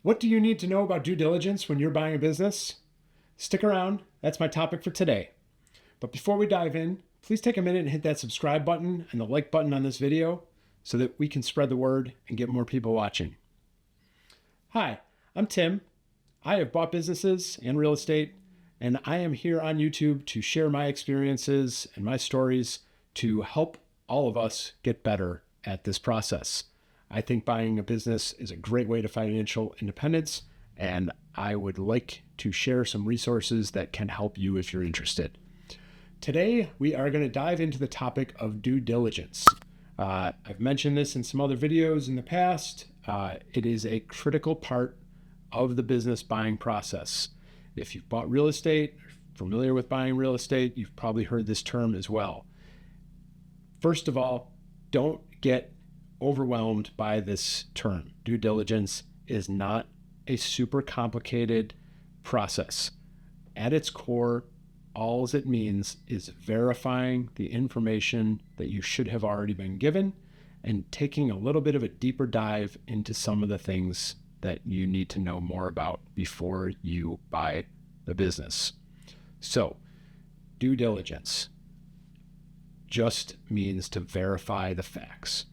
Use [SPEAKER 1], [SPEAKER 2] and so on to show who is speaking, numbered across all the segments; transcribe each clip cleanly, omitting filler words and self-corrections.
[SPEAKER 1] What do you need to know about due diligence when you're buying a business? Stick around, that's my topic for today. But before we dive in, please take a minute and hit that subscribe button and the like button on this video so that we can spread the word and get more people watching. Hi, I'm Tim. I have bought businesses and real estate, and I am here on YouTube to share my experiences and my stories to help all of us get better at this process. I think buying a business is a great way to financial independence, and I would like to share some resources that can help you if you're interested. Today, we are going to dive into the topic of due diligence. I've mentioned this in some other videos in the past. It is a critical part of the business buying process. If you've bought real estate, familiar with buying real estate, you've probably heard this term as well. First of all, don't get overwhelmed by this term. Due diligence is not a super complicated process. At its core, all it means is verifying the information that you should have already been given and taking a little bit of a deeper dive into some of the things that you need to know more about before you buy the business. So, due diligence just means to verify the facts.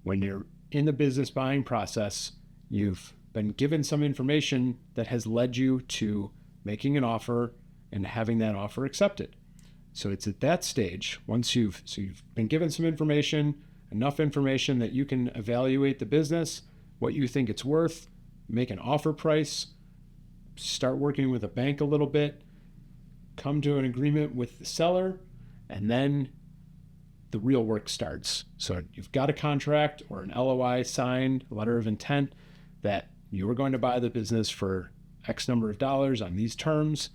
[SPEAKER 1] When you're in the business buying process, you've been given some information that has led you to making an offer and having that offer accepted. So it's at that stage, once you've been given some information, enough information that you can evaluate the business, what you think it's worth, make an offer price, start working with a bank a little bit, come to an agreement with the seller, and then the real work starts. So you've got a contract or an LOI signed, a letter of intent, that you were going to buy the business for X number of dollars on these terms.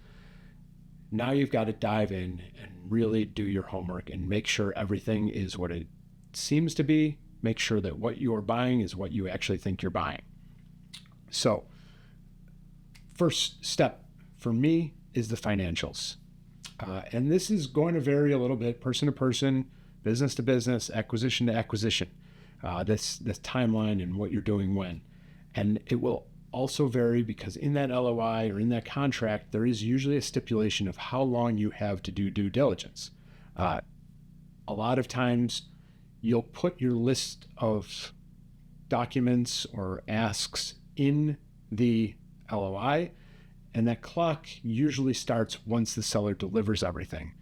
[SPEAKER 1] Now you've got to dive in and really do your homework and make sure everything is what it seems to be. Make sure that what you're buying is what you actually think you're buying. So first step for me is the financials. And this is going to vary a little bit, person to person, business to business, acquisition to acquisition, this timeline and what you're doing when. And it will also vary because in that LOI or in that contract, there is usually a stipulation of how long you have to do due diligence. A lot of times you'll put your list of documents or asks in the LOI, and that clock usually starts once the seller delivers everything.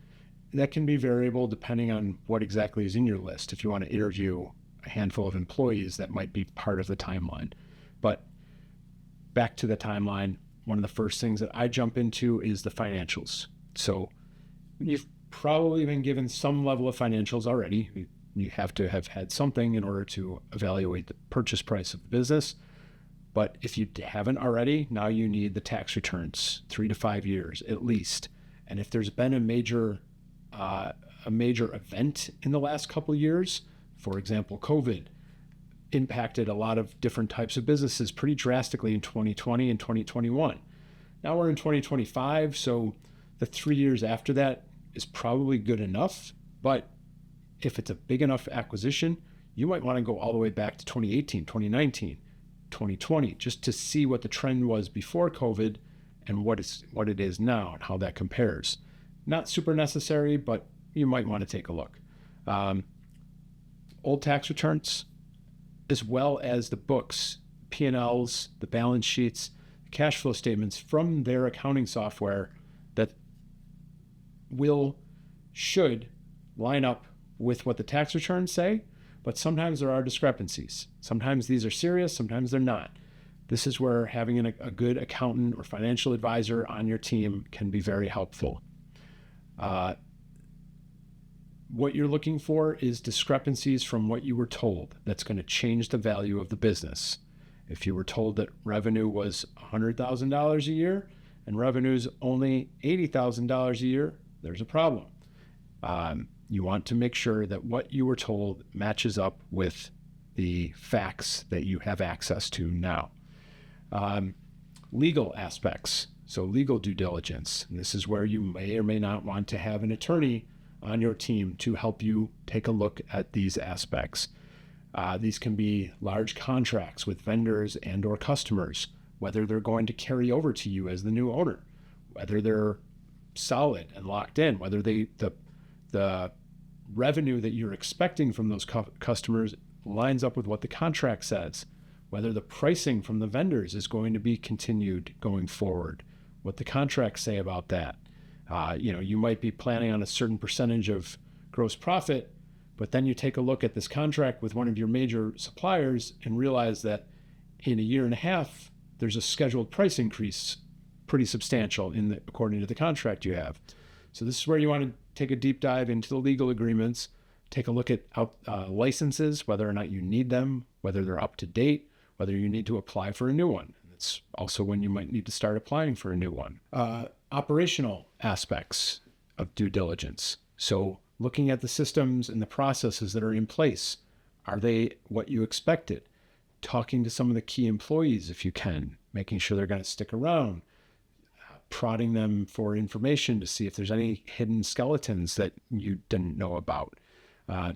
[SPEAKER 1] That can be variable depending on what exactly is in your list. If you want to interview a handful of employees, that might be part of the timeline. But back to the timeline, one of the first things that I jump into is the financials. So you've probably been given some level of financials already. You have to have had something in order to evaluate the purchase price of the business. But if you haven't already, now you need the tax returns, 3 to 5 years at least. And if there's been a major event in the last couple of years, for example, COVID, impacted a lot of different types of businesses pretty drastically in 2020 and 2021. Now we're in 2025, so the 3 years after that is probably good enough. But if it's a big enough acquisition, you might want to go all the way back to 2018, 2019, 2020, just to see what the trend was before COVID and what it is now and how that compares. Not super necessary, but you might want to take a look. Old tax returns, as well as the books, P&Ls, the balance sheets, the cash flow statements from their accounting software that should line up with what the tax returns say, but sometimes there are discrepancies. Sometimes these are serious, sometimes they're not. This is where having a good accountant or financial advisor on your team can be very helpful. What you're looking for is discrepancies from what you were told. That's going to change the value of the business. If you were told that revenue was $100,000 a year and revenue is only $80,000 a year, there's a problem. You want to make sure that what you were told matches up with the facts that you have access to now. Legal aspects. So legal due diligence. And this is where you may or may not want to have an attorney on your team to help you take a look at these aspects. These can be large contracts with vendors and or customers whether they're going to carry over to you as the new owner, whether they're solid and locked in, whether the revenue that you're expecting from those customers lines up with what the contract says, whether the pricing from the vendors is going to be continued going forward, what the contracts say about that. You might be planning on a certain percentage of gross profit, but then you take a look at this contract with one of your major suppliers and realize that in a year and a half, there's a scheduled price increase, pretty substantial according to the contract you have. So this is where you want to take a deep dive into the legal agreements, take a look at licenses, whether or not you need them, whether they're up to date, whether you need to apply for a new one. It's also when you might need to start applying for a new one. Operational aspects of due diligence. So looking at the systems and the processes that are in place. Are they what you expected? Talking to some of the key employees if you can, making sure they're going to stick around, prodding them for information to see if there's any hidden skeletons that you didn't know about.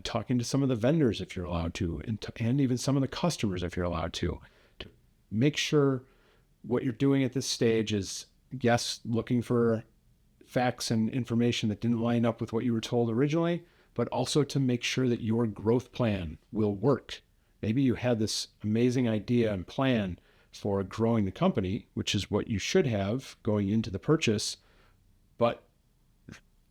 [SPEAKER 1] Talking to some of the vendors if you're allowed to, and even some of the customers if you're allowed to make sure what you're doing at this stage is, yes, looking for facts and information that didn't line up with what you were told originally, but also to make sure that your growth plan will work. Maybe you had this amazing idea and plan for growing the company, which is what you should have going into the purchase, but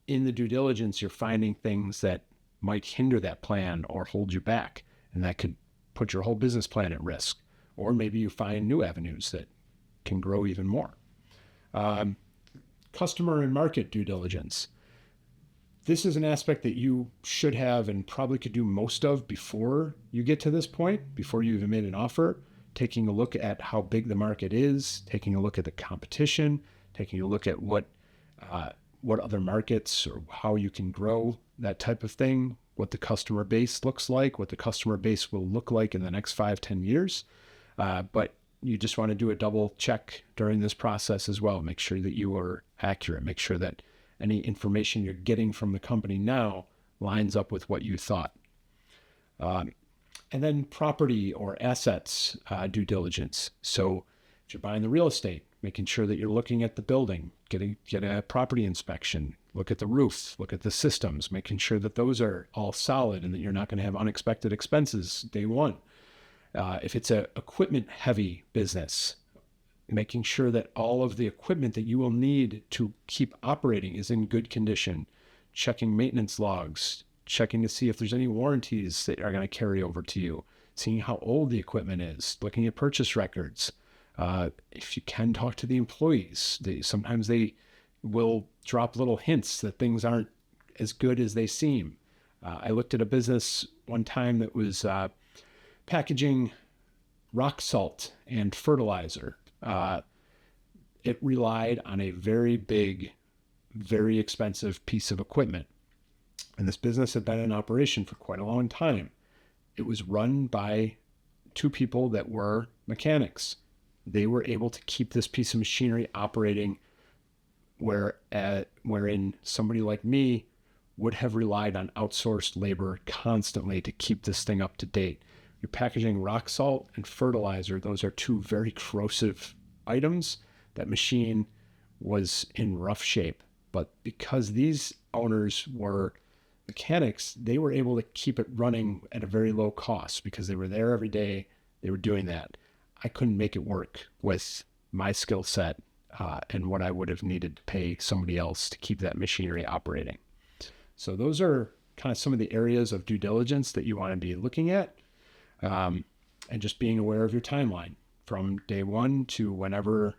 [SPEAKER 1] in the due diligence, you're finding things that might hinder that plan or hold you back, and that could put your whole business plan at risk. Or maybe you find new avenues that can grow even more. Customer and market due diligence. This is an aspect that you should have and probably could do most of before you get to this point, before you even made an offer, taking a look at how big the market is, taking a look at the competition, taking a look at what other markets or how you can grow, that type of thing, what the customer base looks like, what the customer base will look like in the next 5-10 years. But you just want to do a double check during this process as well. Make sure that you are accurate. Make sure that any information you're getting from the company now lines up with what you thought. And then property or assets due diligence. So if you're buying the real estate, making sure that you're looking at the building, get a property inspection, look at the roof, look at the systems, making sure that those are all solid and that you're not going to have unexpected expenses day one. If it's a equipment heavy business, making sure that all of the equipment that you will need to keep operating is in good condition, checking maintenance logs, checking to see if there's any warranties that are going to carry over to you, seeing how old the equipment is, looking at purchase records. If you can talk to the employees, sometimes they will drop little hints that things aren't as good as they seem. I looked at a business one time that was packaging rock salt and fertilizer. It relied on a very big, very expensive piece of equipment. And this business had been in operation for quite a long time. It was run by two people that were mechanics. They were able to keep this piece of machinery operating wherein somebody like me would have relied on outsourced labor constantly to keep this thing up to date. You're packaging rock salt and fertilizer. Those are two very corrosive items. That machine was in rough shape. But because these owners were mechanics, they were able to keep it running at a very low cost because they were there every day. They were doing that. I couldn't make it work with my skill set and what I would have needed to pay somebody else to keep that machinery operating. So those are kind of some of the areas of due diligence that you want to be looking at. And just being aware of your timeline from day one to whenever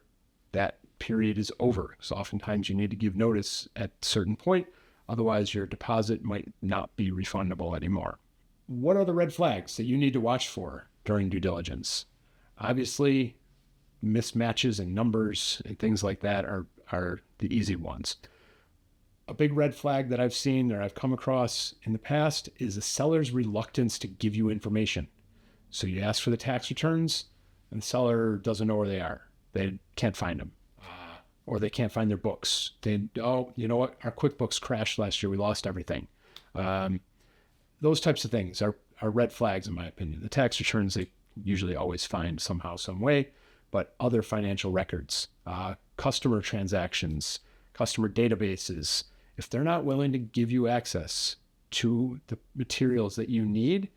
[SPEAKER 1] that period is over. So oftentimes you need to give notice at a certain point. Otherwise, your deposit might not be refundable anymore. What are the red flags that you need to watch for during due diligence? Obviously, mismatches in numbers and things like that are the easy ones. A big red flag that I've seen or I've come across in the past is a seller's reluctance to give you information. So you ask for the tax returns and the seller doesn't know where they are. They can't find them. Or they can't find their books. You know what? Our QuickBooks crashed last year. We lost everything. Those types of things are red flags in my opinion. The tax returns, they usually always find somehow, some way. but other financial records, customer transactions, customer databases. If they're not willing to give you access to the materials that you need,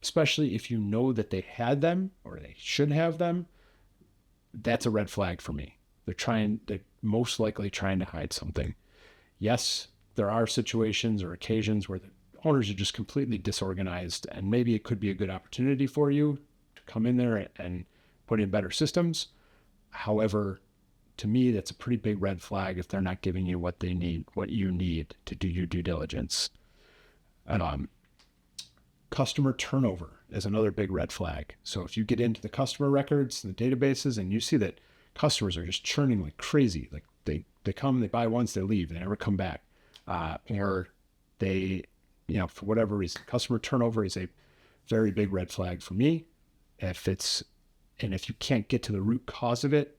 [SPEAKER 1] especially if you know that they had them or they should have them, that's a red flag for me. They're most likely trying to hide something. Yes, there are situations or occasions where the owners are just completely disorganized, and maybe it could be a good opportunity for you to come in there and put in better systems. However, to me, that's a pretty big red flag if they're not giving you what they need, what you need to do your due diligence. Customer turnover is another big red flag. So if you get into the customer records and the databases and you see that customers are just churning like crazy, like they come, they buy once, they leave, they never come back, or they, for whatever reason, customer turnover is a very big red flag for me. If you can't get to the root cause of it,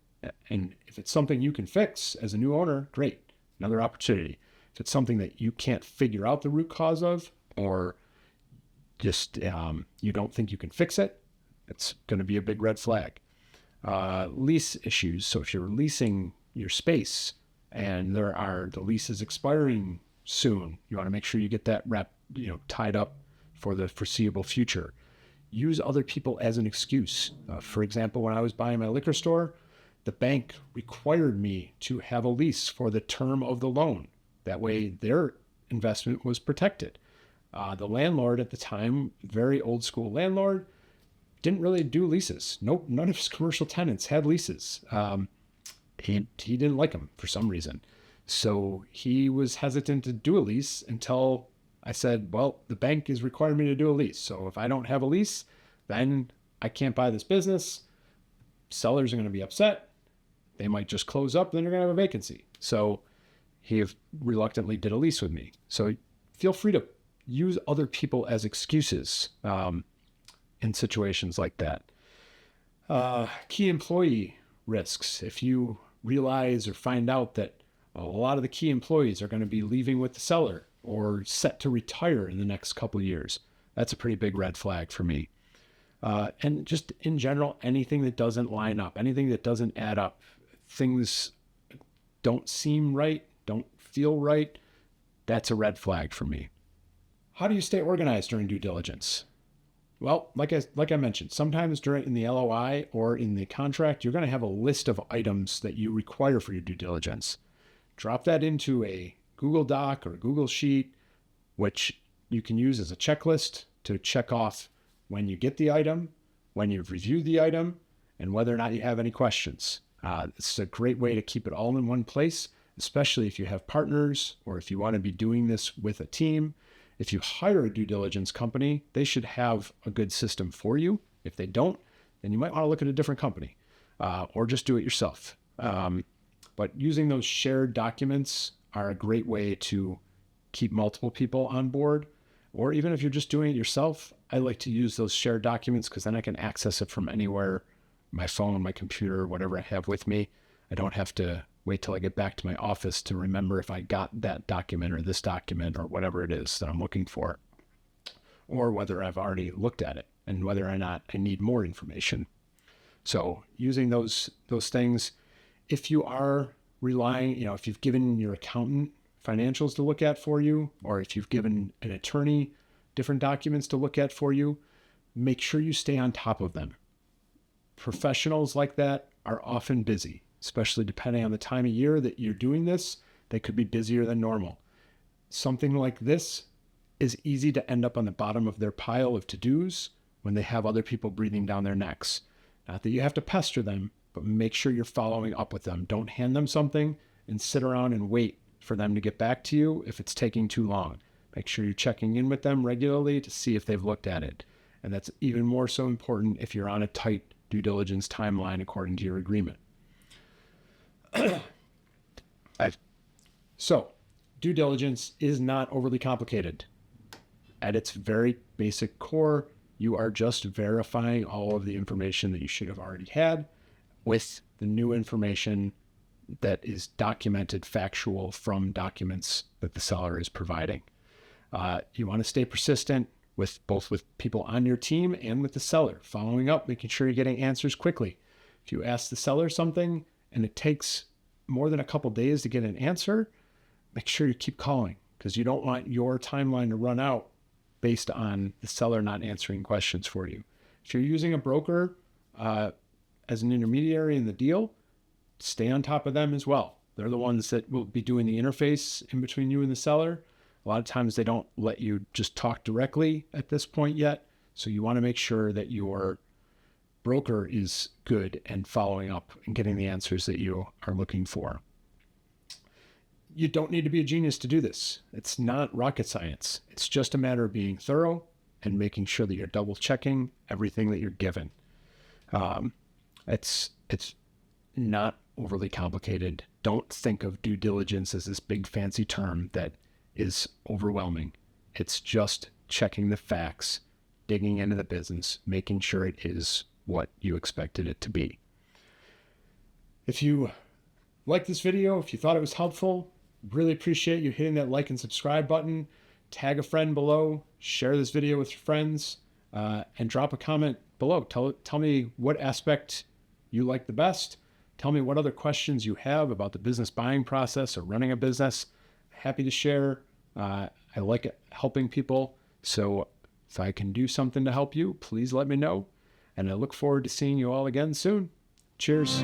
[SPEAKER 1] and if it's something you can fix as a new owner, great, another opportunity. If it's something that you can't figure out the root cause of, or just you don't think you can fix it, it's going to be a big red flag. Lease issues. So if you're leasing your space and the lease is expiring soon, you want to make sure you get that tied up for the foreseeable future. Use other people as an excuse. For example, when I was buying my liquor store, the bank required me to have a lease for the term of the loan. That way their investment was protected. The landlord at the time, very old school landlord, didn't really do leases. Nope, none of his commercial tenants had leases. He didn't like them for some reason. So he was hesitant to do a lease until I said, well, the bank is requiring me to do a lease. So if I don't have a lease, then I can't buy this business. Sellers are going to be upset. They might just close up, then you're going to have a vacancy. So he reluctantly did a lease with me. So feel free to use other people as excuses in situations like that. Key employee risks. If you realize or find out that a lot of the key employees are going to be leaving with the seller or set to retire in the next couple of years, that's a pretty big red flag for me. And just in general, anything that doesn't line up, anything that doesn't add up, things don't seem right, don't feel right, that's a red flag for me. How do you stay organized during due diligence? Well, like I mentioned, sometimes in the LOI or in the contract, you're going to have a list of items that you require for your due diligence. Drop that into a Google Doc or a Google Sheet, which you can use as a checklist to check off when you get the item, when you've reviewed the item, and whether or not you have any questions. It's a great way to keep it all in one place, especially if you have partners or if you want to be doing this with a team. If you hire a due diligence company, they should have a good system for you. If they don't, then you might want to look at a different company or just do it yourself. But using those shared documents are a great way to keep multiple people on board. Or even if you're just doing it yourself, I like to use those shared documents because then I can access it from anywhere, my phone, my computer, whatever I have with me. I don't have to wait till I get back to my office to remember if I got that document or this document or whatever it is that I'm looking for, or whether I've already looked at it and whether or not I need more information. So using those things, if you are relying, if you've given your accountant financials to look at for you, or if you've given an attorney different documents to look at for you, make sure you stay on top of them. Professionals like that are often busy, especially depending on the time of year that you're doing this. They could be busier than normal. Something like this is easy to end up on the bottom of their pile of to-dos when they have other people breathing down their necks. Not that you have to pester them, but make sure you're following up with them. Don't hand them something and sit around and wait for them to get back to you if it's taking too long. Make sure you're checking in with them regularly to see if they've looked at it. And that's even more so important if you're on a tight due diligence timeline according to your agreement. So, due diligence is not overly complicated. At its very basic core, you are just verifying all of the information that you should have already had with the new information that is documented, factual from documents that the seller is providing. You want to stay persistent with people on your team and with the seller, following up, making sure you're getting answers quickly. If you ask the seller something and it takes more than a couple days to get an answer, make sure you keep calling, because you don't want your timeline to run out based on the seller not answering questions for you. If you're using a broker as an intermediary in the deal, stay on top of them as well. They're the ones that will be doing the interface in between you and the seller. A lot of times they don't let you just talk directly at this point yet. So you want to make sure that your broker is good and following up and getting the answers that you are looking for. You don't need to be a genius to do this. It's not rocket science. It's just a matter of being thorough and making sure that you're double checking everything that you're given. It's not overly complicated. Don't think of due diligence as this big fancy term that is overwhelming. It's just checking the facts, digging into the business, making sure it is what you expected it to be. If you like this video, if you thought it was helpful, really appreciate you hitting that like and subscribe button. Tag a friend below, share this video with your friends, and drop a comment below. Tell me what aspect you like the best. Tell me what other questions you have about the business buying process or running a business. Happy to share. I like helping people. So if I can do something to help you, please let me know. And I look forward to seeing you all again soon. Cheers.